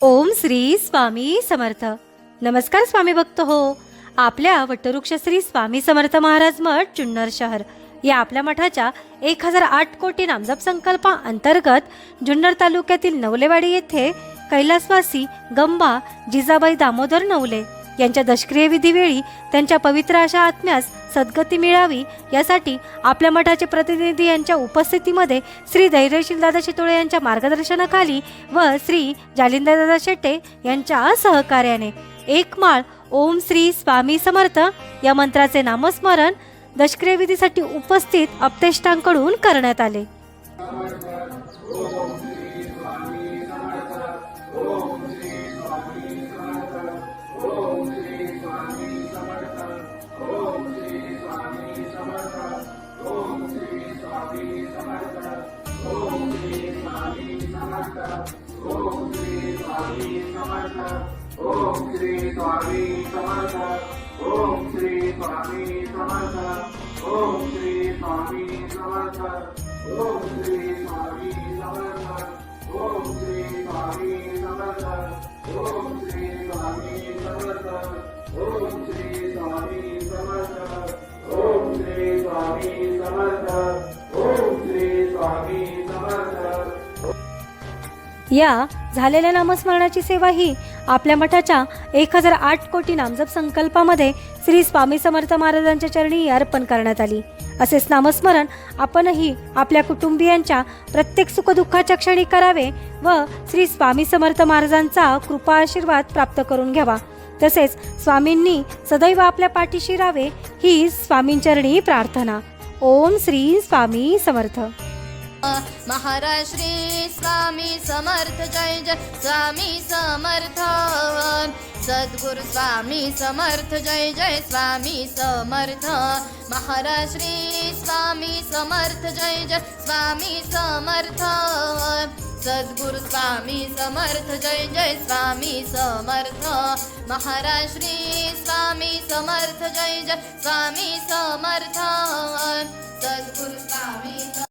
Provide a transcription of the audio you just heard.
ओम श्री स्वामी समर्थ. नमस्कार स्वामी भक्त हो. आपल्या वटवृक्ष श्री स्वामी समर्थ महाराज मठ जुन्नर शहर या आपल्या मठाच्या 1008 कोटी नामजप संकल्पा अंतर्गत जुन्नर तालुक्यातील नवलेवाडी येथे कैलासवासी गंबा जिजाबाई दामोदर नवले यांच्या दशक्रिय विधीवेळी त्यांच्या पवित्र अशा आत्म्यास सद्गती मिळावी यासाठी आपल्या मठाचे प्रतिनिधी यांच्या उपस्थितीमध्ये श्री धैर्यशील दादा शितोळे यांच्या मार्गदर्शनाखाली व श्री जालिंदर दादा शेट्टे यांच्या सहकार्याने एक माळ ओम श्री स्वामी समर्थ या मंत्राचे नामस्मरण दशक्रिय विधीसाठी उपस्थित अपतेष्टांकडून करण्यात आले. ओम श्री स्वामी समर्थ. ओम श्री स्वामी समर्थ. ओम श्री स्वामी समर्थ. ओम श्री स्वामी समर्थ. ओम श्री स्वामी समर्थ. ओम श्री स्वामी समर्थ. ओम श्री स्वामी समर्थ. ओम श्री स्वामी समर्थ. ओम श्री स्वामी समर्थ. या झालेल्या नामस्मरणाची सेवा ही आपल्या मठाच्या 1008 कोटी नामजप संकल्पामध्ये श्री स्वामी समर्थ महाराजांच्या चरणी अर्पण करण्यात आली. असेच नामस्मरण आपणही आपल्या कुटुंबियांच्या प्रत्येक सुखदुःखाच्या क्षणी करावे व श्री स्वामी समर्थ महाराजांचा कृपा आशीर्वाद प्राप्त करून घ्यावा. तसेच स्वामींनी सदैव आपल्या पाठीशी राहावे ही स्वामींचरणी प्रार्थना. ओम श्री स्वामी समर्थ. महाराज श्री स्वामी समर्थ. जय जय स्वामी समर्थ. सद्गुरु स्वामी समर्थ. जय जय स्वामी समर्थ. महाराज श्री स्वामी समर्थ. जय जय स्वामी समर्थ. सद्गुरु स्वामी समर्थ. जय जय स्वामी समर्थ. महाराज श्री स्वामी समर्थ. जय जय स्वामी समर्थ. सद्गुरु स्वामी